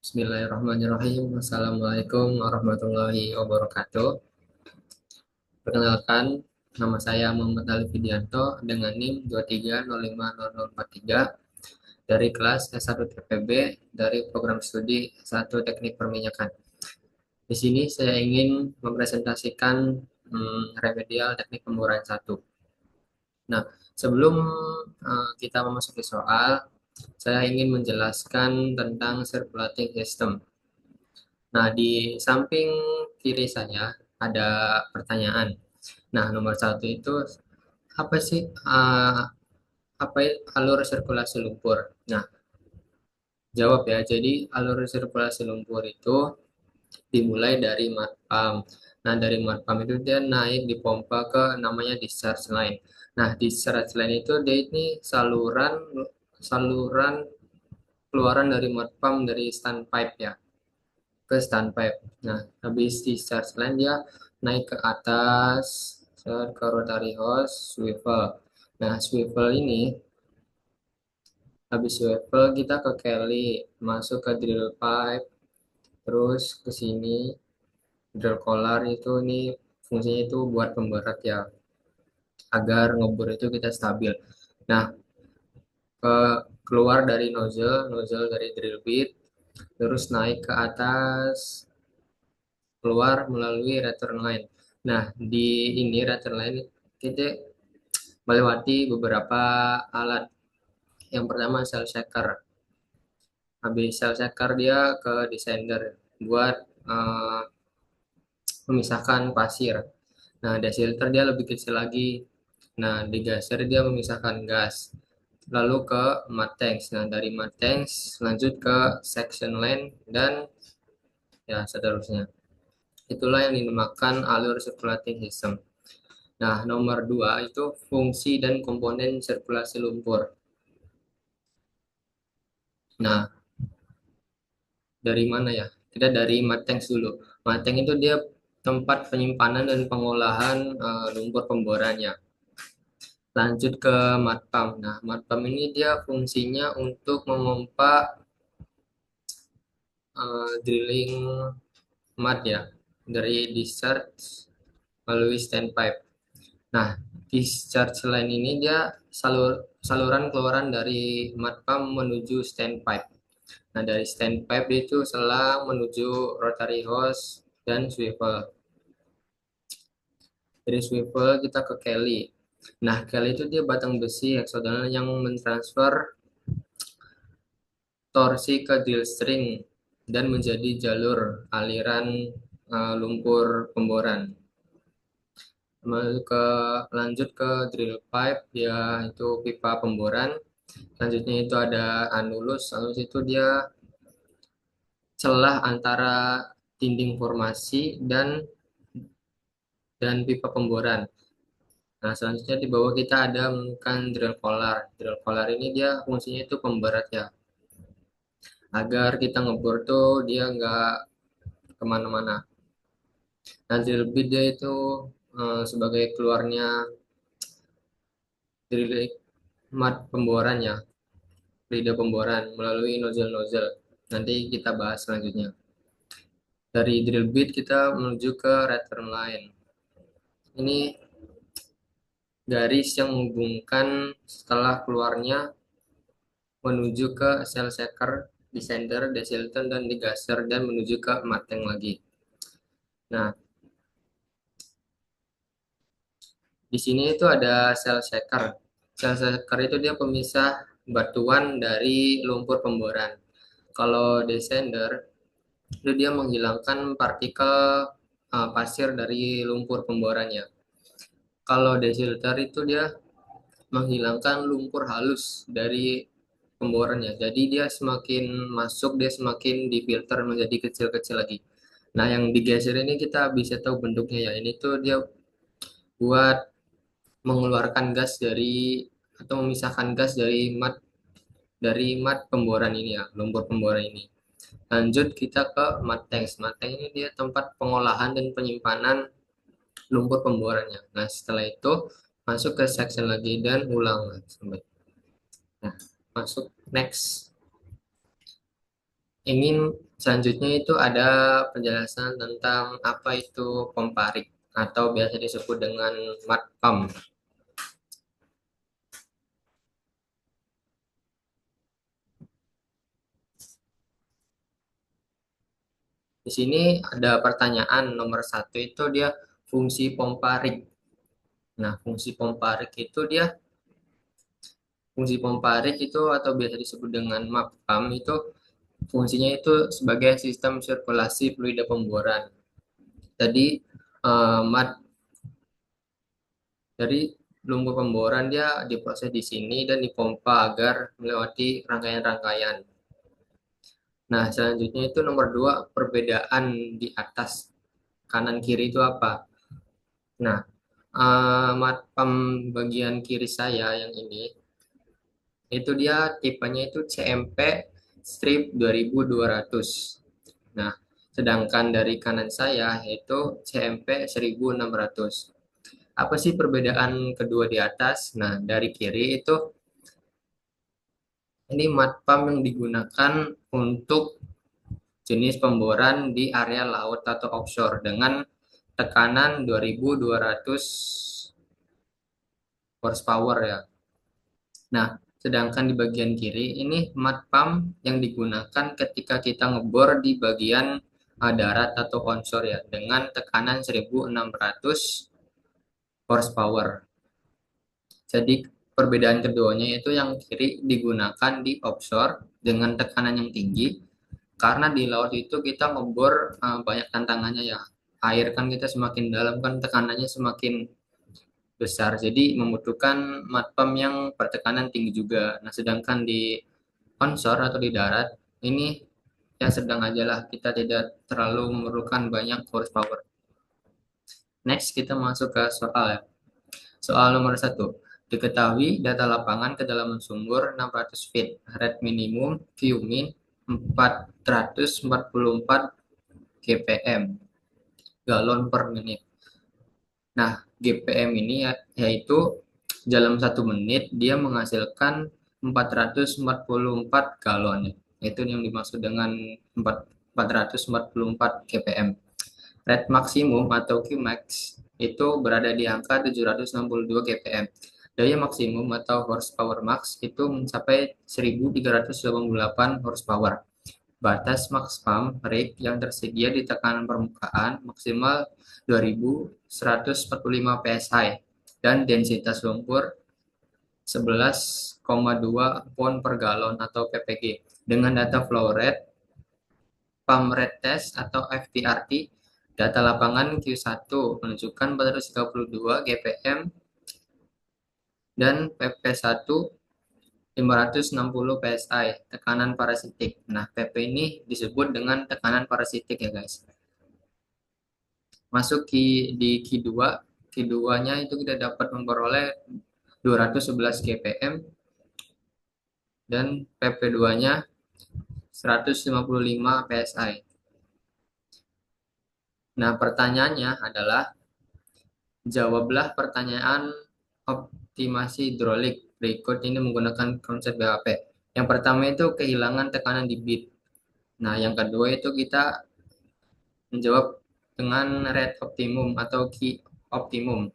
Bismillahirrahmanirrahim. Assalamualaikum warahmatullahi wabarakatuh. Perkenalkan, nama saya Muhammad Ali Fidianto dengan NIM 2305043 dari kelas S1 TPB dari program studi S1 Teknik Perminyakan. Di sini saya ingin mempresentasikan remedial teknik pemboran 1. Nah, sebelum kita memasuki soal, saya ingin menjelaskan tentang circulating system. Nah, di samping kiri saya ada pertanyaan. Nah, nomor satu itu apa sih alur sirkulasi lumpur? Nah, jawab ya. Jadi alur sirkulasi lumpur itu dimulai dari mud pump. Nah, dari mud pump itu dia naik dipompa ke namanya discharge line. Nah, discharge line itu dia ini saluran saluran keluaran dari mud pump dari standpipe ya, ke standpipe. Nah, habis discharge line dia naik ke atas ke rotary hose swivel. Nah, swivel ini habis swivel kita ke Kelly, masuk ke drill pipe, terus ke sini drill collar itu nih fungsinya itu buat pemberat ya, agar ngebor itu kita stabil. Nah, ke keluar dari nozzle dari drill bit, terus naik ke atas keluar melalui return line. Nah, di ini return line kita melewati beberapa alat. Yang pertama cell shaker. Habis cell shaker dia ke descender buat memisahkan pasir. Nah, desilter dia lebih kecil lagi. Nah, degasser dia memisahkan gas. Lalu ke mud tanks. Nah, dari mud tanks lanjut ke section line dan ya seterusnya. Itulah yang dinamakan alur circulating system. Nah, nomor dua itu fungsi dan komponen sirkulasi lumpur. Nah, dari mana ya? Kita dari Matengs's dulu. Mateng itu dia tempat penyimpanan dan pengolahan lumpur pemborannya. Lanjut ke mud pump. Nah, mud pump ini dia fungsinya untuk memompa drilling mud ya dari discharge melalui standpipe. Nah, discharge line ini dia saluran keluaran dari mud pump menuju standpipe. Nah, dari standpipe itu selang menuju rotary hose dan swivel. Dari swivel kita ke Kelly. Nah, Kelly itu dia batang besi hexagonal yang mentransfer torsi ke drill string dan menjadi jalur aliran lumpur pemboran. Lanjut ke drill pipe, ya itu pipa pemboran. Selanjutnya itu ada anulus. Anulus itu dia celah antara dinding formasi dan pipa pemboran. Nah, selanjutnya di bawah kita ada menggunakan drill collar. Drill collar ini dia fungsinya itu pemberat ya, agar kita ngebor tuh dia nggak kemana-mana. Nah, drill bit dia itu sebagai keluarnya drill mat pemboran ya, lidah pemboran melalui nozzle-nozzle. Nanti kita bahas selanjutnya. Dari drill bit kita menuju ke return line. Ini garis yang menghubungkan setelah keluarnya menuju ke cell shaker, descender, desilton, dan degasser, dan menuju ke mateng lagi. Nah, di sini itu ada cell shaker. Cell shaker itu dia pemisah batuan dari lumpur pemboran. Kalau descender, itu dia menghilangkan partikel pasir dari lumpur pemborannya. Kalau desilter itu dia menghilangkan lumpur halus dari pemborannya. Jadi dia semakin masuk, dia semakin difilter menjadi kecil-kecil lagi. Nah, yang digeser ini kita bisa tahu bentuknya ya. Ini tuh dia buat mengeluarkan gas dari atau memisahkan gas dari mat pemboran ini ya, lumpur pemboran ini. Lanjut kita ke mat tanks. Mat tank ini dia tempat pengolahan dan penyimpanan lumpur pemborannya. Nah, setelah itu masuk ke section lagi dan ulang sampai. Nah, masuk next. ingin selanjutnya itu ada penjelasan tentang apa itu pompa rig atau biasa disebut dengan mud pump. Di sini ada pertanyaan nomor satu itu dia fungsi pompa rig. Nah, fungsi pompa rig itu atau biasa disebut dengan mud pump itu fungsinya itu sebagai sistem sirkulasi fluida pemboran. Jadi mud dari lumpur pemboran dia diproses di sini dan dipompa agar melewati rangkaian-rangkaian. Nah, selanjutnya itu nomor dua, perbedaan di atas kanan kiri itu apa? Nah, matpam bagian kiri saya yang ini, itu dia tipenya itu CMP strip 2200. Nah, sedangkan dari kanan saya itu CMP 1600. Apa sih perbedaan kedua di atas? Nah, dari kiri itu ini matpam yang digunakan untuk jenis pemboran di area laut atau offshore dengan tekanan 2200 horsepower ya. Nah, sedangkan di bagian kiri ini mud pump yang digunakan ketika kita ngebor di bagian darat atau onshore ya dengan tekanan 1600 horsepower. Jadi perbedaan keduanya itu yang kiri digunakan di offshore dengan tekanan yang tinggi karena di laut itu kita ngebor banyak tantangannya ya. Air kan kita semakin dalam kan tekanannya semakin besar. Jadi membutuhkan mud pump yang pertekanan tinggi juga. Nah, sedangkan di onshore atau di darat ini ya sedang aja lah. Kita tidak terlalu memerlukan banyak horsepower. Next kita masuk ke soal ya. Soal nomor satu. Diketahui data lapangan kedalaman sumur 600 feet, rate minimum Q min 444 GPM, galon per menit. Nah, GPM ini yaitu dalam 1 menit dia menghasilkan 444 galon. Itu yang dimaksud dengan 444 GPM. Rate maksimum atau Qmax itu berada di angka 762 GPM. Daya maksimum atau horsepower max itu mencapai 1388 horsepower. Batas max pump rate yang tersedia di tekanan permukaan maksimal 2145 psi dan densitas lumpur 11,2 pon per galon atau ppg dengan data flow rate, pump rate test atau FPRT, data lapangan Q1 menunjukkan 432 GPM dan PP1 560 PSI, tekanan parasitik. Nah, PP ini disebut dengan tekanan parasitik ya guys. Masuk di Q2, Q2-nya itu kita dapat memperoleh 211 GPM dan PP2-nya 155 PSI. Nah, pertanyaannya adalah jawablah pertanyaan optimasi hidrolik berikut ini menggunakan konsep BHP. Yang pertama itu kehilangan tekanan di bit. Nah, yang kedua itu kita menjawab dengan rate optimum atau key optimum.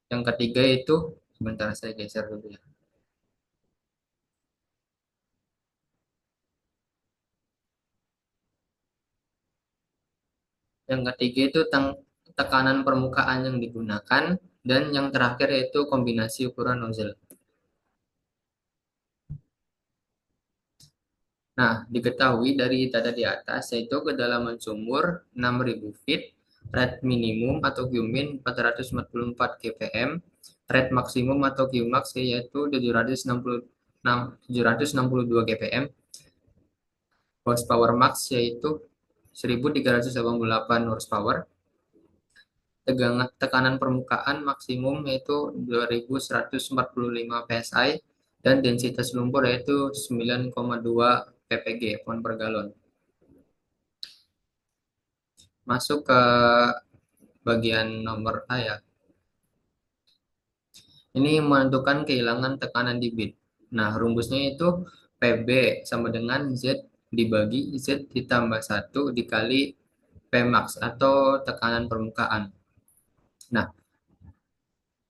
Yang ketiga itu, sebentar saya geser dulu ya. Yang ketiga itu tekanan permukaan yang digunakan dan yang terakhir yaitu kombinasi ukuran nozzle. Nah, diketahui dari data di atas yaitu kedalaman sumur 6.000 feet, rate minimum atau Qmin 444 GPM, rate maksimum atau Qmax yaitu 762 GPM, horsepower max yaitu 1388 horsepower, tekanan permukaan maksimum yaitu 2145 psi, dan densitas lumpur yaitu 9,2 ppg pon per galon. Masuk ke bagian nomor A ya. Ini menentukan kehilangan tekanan di bit. Nah, rumusnya itu PB sama dengan Z dibagi Z ditambah satu dikali Pmax atau tekanan permukaan. Nah,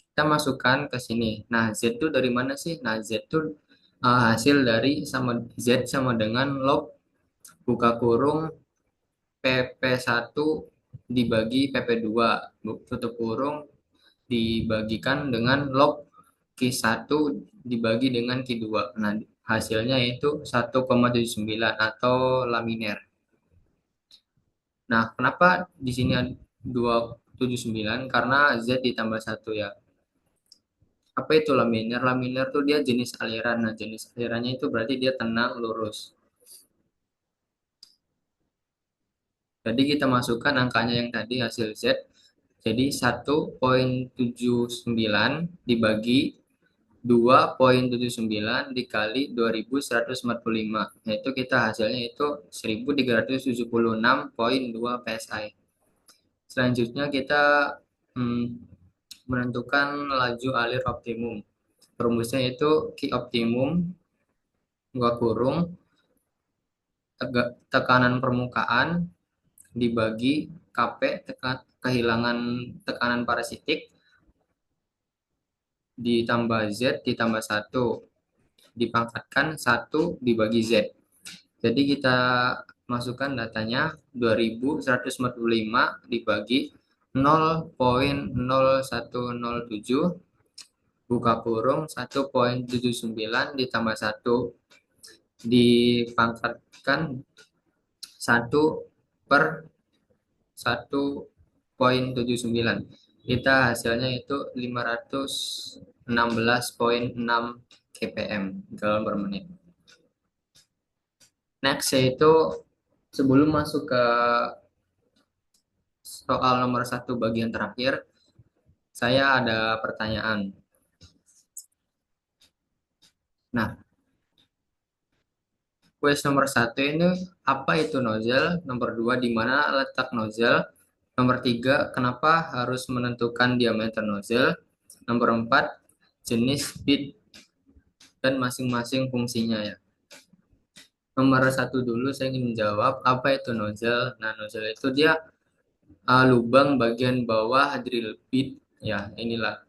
kita masukkan ke sini. Nah, Z itu dari mana sih? Nah, Z itu hasil dari Z sama dengan log buka kurung PP1 dibagi PP2 tutup kurung dibagikan dengan log Q1 dibagi dengan Q2. Nah, hasilnya itu 1,79 atau laminer. Nah, kenapa di sini ada 279? Karena Z ditambah satu ya. Apa itu laminer? Laminer tuh dia jenis aliran. Nah, jenis alirannya itu berarti dia tenang, lurus. Jadi kita masukkan angkanya yang tadi hasil Z. Jadi 1,79 dibagi 2,79 dikali 2145. Yaitu kita hasilnya itu 1376,2 PSI. Selanjutnya kita hmm, menentukan laju alir optimum. Rumusnya itu Q optimum gua kurung tekanan permukaan dibagi Kp kehilangan tekanan parasitik ditambah Z ditambah satu dipangkatkan satu dibagi Z. Jadi kita masukkan datanya 2145 dibagi 0,0107 buka kurung 1,79 ditambah satu dipangkatkan satu per 1,79. Kita hasilnya itu 516,6 kpm galon per menit. Next yaitu sebelum masuk ke soal nomor satu bagian terakhir, saya ada pertanyaan. Nah, quiz nomor satu ini apa itu nozzle? Nomor dua, di mana letak nozzle? Nomor tiga, kenapa harus menentukan diameter nozzle? Nomor empat, jenis bit dan masing-masing fungsinya ya. Nomor satu dulu saya ingin menjawab apa itu nozzle. Nah, nozzle itu dia lubang bagian bawah drill bit ya, inilah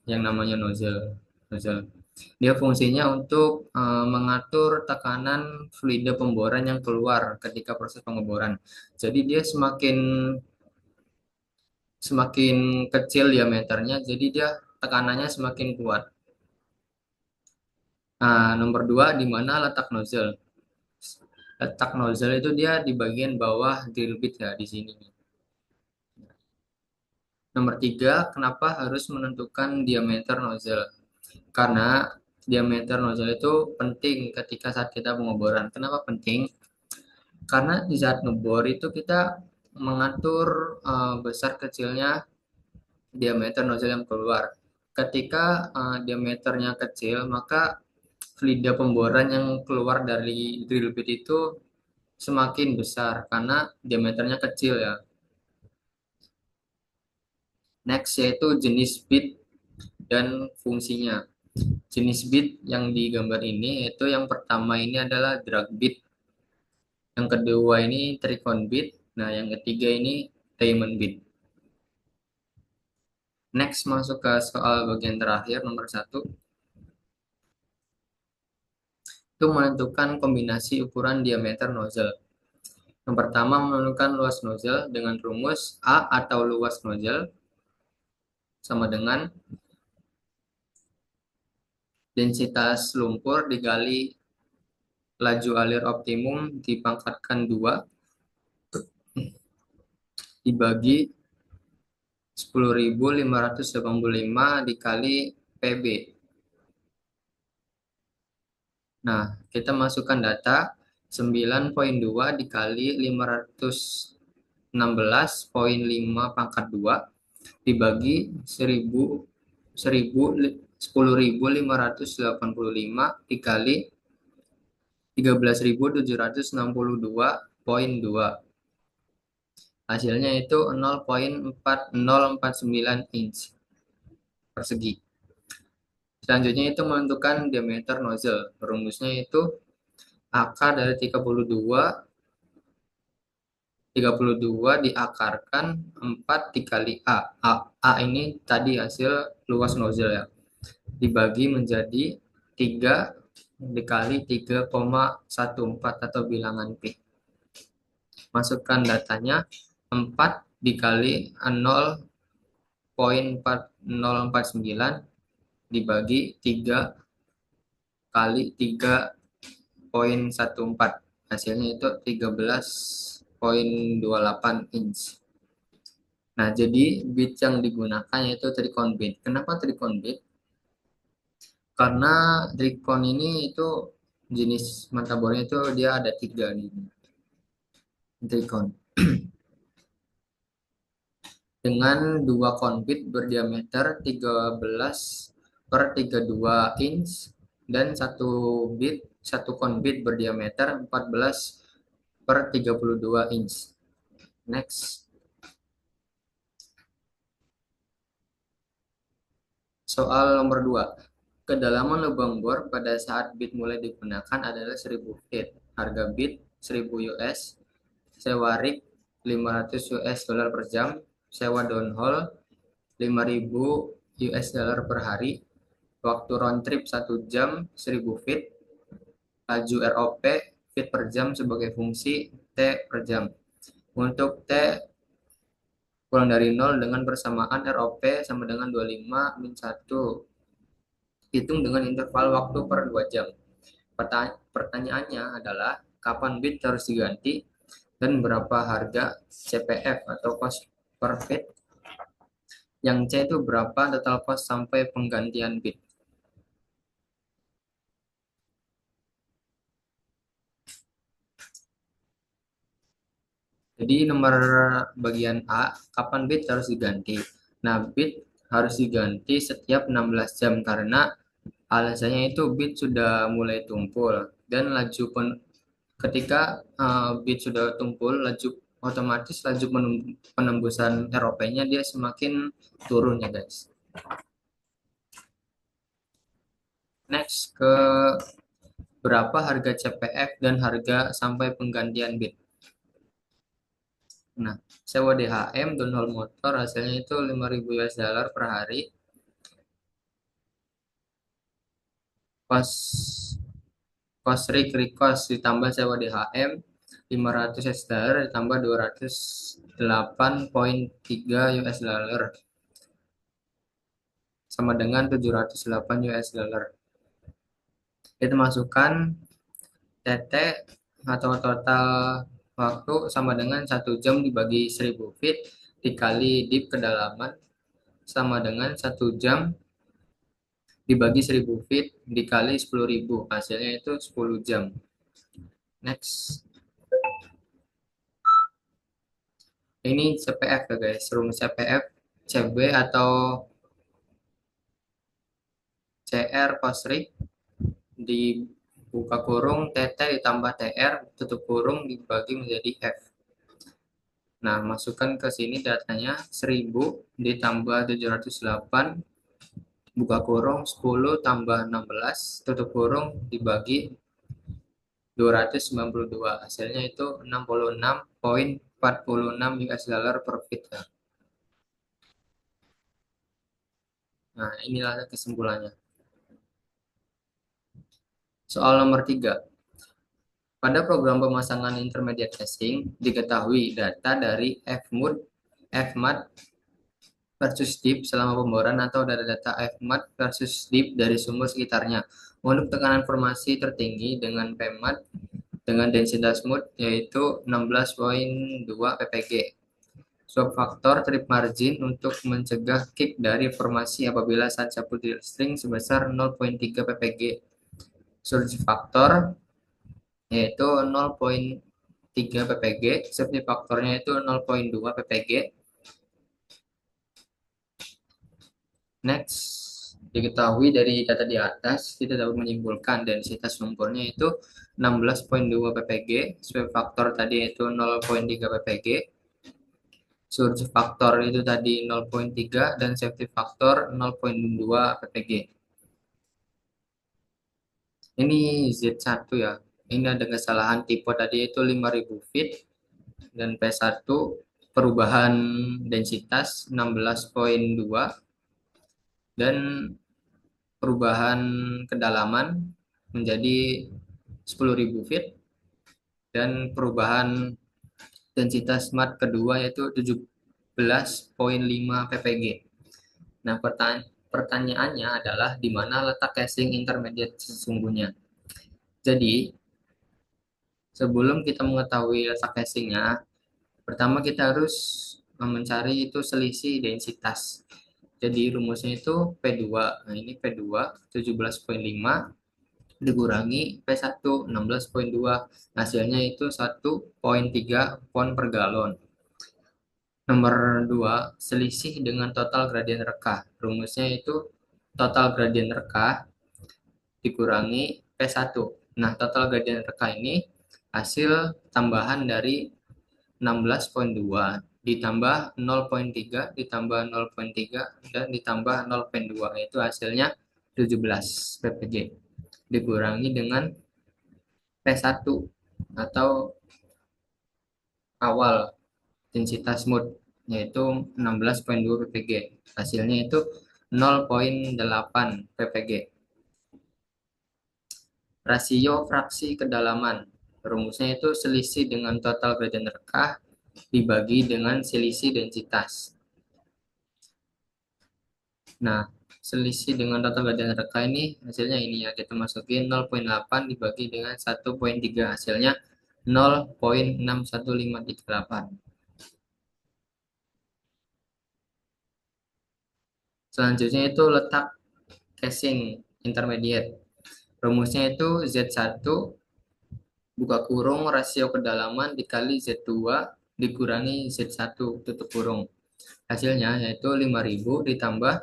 yang namanya nozzle. Nozzle. Dia fungsinya untuk mengatur tekanan fluida pemboran yang keluar ketika proses pengeboran. Jadi dia semakin semakin kecil diameternya, jadi dia tekanannya semakin kuat. Nah, nomor dua, di mana letak nozzle? Letak nozzle itu dia di bagian bawah drill bit ya, di sini. Nomor tiga, kenapa harus menentukan diameter nozzle? Karena diameter nozzle itu penting ketika saat kita pengeboran. Kenapa penting? Karena di saat ngebor itu kita mengatur besar kecilnya diameter nozzle yang keluar. Ketika diameternya kecil, maka fluida pemboran yang keluar dari drill bit itu semakin besar karena diameternya kecil ya. Next yaitu jenis bit dan fungsinya. Jenis bit yang digambar ini yaitu yang pertama ini adalah drag bit, yang kedua ini tricon bit, nah yang ketiga ini diamond bit. Next masuk ke soal bagian terakhir nomor satu, itu menentukan kombinasi ukuran diameter nozzle. Yang pertama menentukan luas nozzle dengan rumus A atau luas nozzle sama dengan densitas lumpur dikali laju alir optimum dipangkatkan 2 dibagi 10.585 dikali PB. Nah, kita masukkan data 9,2 dikali 516,5 pangkat 2 dibagi 10.585 dikali 13.762,2. Hasilnya itu 0,4049 inch persegi. Selanjutnya itu menentukan diameter nozzle. Rumusnya itu akar dari 32 diakarkan 4 dikali A. A ini tadi hasil luas nozzle ya. Dibagi menjadi 3 dikali 3,14 atau bilangan Pi. Masukkan datanya 4 dikali 0,4049 dibagi 3 kali 3,14. Hasilnya itu 13,28 inch. Nah, jadi bit yang digunakan yaitu tricon bit. Kenapa tricon bit? Karena tricon ini itu jenis motherboardnya itu dia ada 3 nih. Tricon. Dengan 2 konbit berdiameter 13 per 32 inch dan satu konbit berdiameter 14 per 32 inch. Next. Soal nomor 2. Kedalaman lubang bor pada saat bit mulai digunakan adalah 1000 feet. Harga bit 1000 US. Sewa rig 500 US dollar per jam. Sewa downhole 5.000 US dollar per hari. Waktu round trip 1 jam 1000 feet. Laju ROP feet per jam sebagai fungsi T per jam. Untuk T kurang dari 0 dengan persamaan ROP sama dengan 25 min 1. Hitung dengan interval waktu per 2 jam. Pertanyaannya adalah kapan bit harus diganti dan berapa harga CPF atau cost per bit. Yang C itu berapa total cost sampai penggantian bit. Jadi nomor bagian A, kapan bit harus diganti? Nah, bit harus diganti setiap 16 jam karena alasannya itu bit sudah mulai tumpul dan ketika bit sudah tumpul, otomatis laju penembusan ROP-nya dia semakin turun ya guys. Next ke berapa harga CPF dan harga sampai penggantian bit. Nah, sewa DHM downhole motor hasilnya itu 5.000 US dollar per hari. Cost cost rig cost ditambah sewa DHM 500 US dollar ditambah 208,3 US dollar sama dengan 708 US dollar. Kita masukkan TT atau total waktu sama dengan 1 jam dibagi 1000 feet dikali deep kedalaman sama dengan 1 jam dibagi 1000 feet dikali 10.000. Hasilnya itu 10 jam. Next. Ini CPF ya guys. Rumus CPF CB atau CR kosrik dibuka kurung TT ditambah TR tutup kurung dibagi menjadi F. Nah, masukkan ke sini datanya 1000 ditambah 708 buka kurung 10 tambah 16 tutup kurung dibagi 292. Hasilnya itu 66,46 US dollar per feet. Nah, inilah kesimpulannya. Soal nomor 3. Pada program pemasangan intermediate casing, diketahui data dari FMUD versus deep selama pemboran atau data FMUD versus deep dari sumur sekitarnya. Untuk tekanan formasi tertinggi dengan PMAD dengan densitas mood yaitu 16,2 ppg. Swap faktor trip margin untuk mencegah kick dari formasi apabila saat sapu drill string sebesar 0,3 ppg. Surge faktor yaitu 0,3 ppg, safety faktornya itu 0,2 ppg. Next, diketahui dari data di atas, kita dapat menyimpulkan densitas lumpurnya itu 16,2 ppg, swap faktor tadi itu 0,3 ppg, surge faktor itu tadi 0,3 dan safety faktor 0,2 ppg. Ini Z1 ya. ini ada kesalahan tipe tadi itu 5.000 feet dan P1 perubahan densitas 16,2 dan perubahan kedalaman menjadi 10.000 feet dan perubahan densitas mat kedua yaitu 17,5 ppg. Nah, pertanyaannya adalah di mana letak casing intermediate sesungguhnya. Jadi, sebelum kita mengetahui letak casingnya, pertama kita harus mencari itu selisih densitas. Jadi rumusnya itu P2. Nah, ini P2 17,5 dikurangi P1 16,2. Hasilnya itu 1,3 pon per galon. Nomor 2, selisih dengan total gradien reka. Rumusnya itu total gradien reka dikurangi P1. Nah, total gradien reka ini hasil tambahan dari 16,2 ditambah 0,3 ditambah 0,3 dan ditambah 0,2 itu hasilnya 17 ppg dikurangi dengan P1 atau awal densitas mood yaitu 16,2 ppg. Hasilnya itu 0,8 ppg. Rasio fraksi kedalaman. Rumusnya itu selisih dengan total gradien rekah dibagi dengan selisih densitas. Nah, selisih dengan total gradien rekah ini hasilnya ini ya, kita masukin 0,8 dibagi dengan 1,3 hasilnya 0,61538. Selanjutnya itu letak casing intermediate. Rumusnya itu Z1 buka kurung rasio kedalaman dikali Z2 dikurangi Z1 tutup kurung. Hasilnya yaitu 5.000 ditambah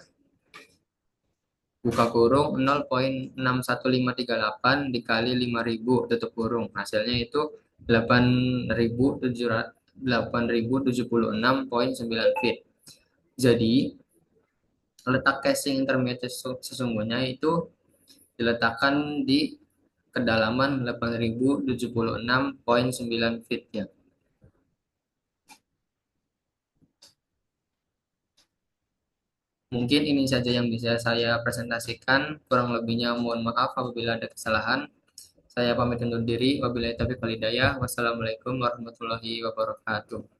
buka kurung 0,61538 dikali 5.000 tutup kurung. Hasilnya itu 8.076,9 feet. Jadi letak casing intermediate sesungguhnya itu diletakkan di kedalaman 8.076,9 feet ya. Mungkin ini saja yang bisa saya presentasikan. Kurang lebihnya mohon maaf apabila ada kesalahan. Saya pamit undur diri. Wabillahi taufiq wal hidayah. Wassalamualaikum warahmatullahi wabarakatuh.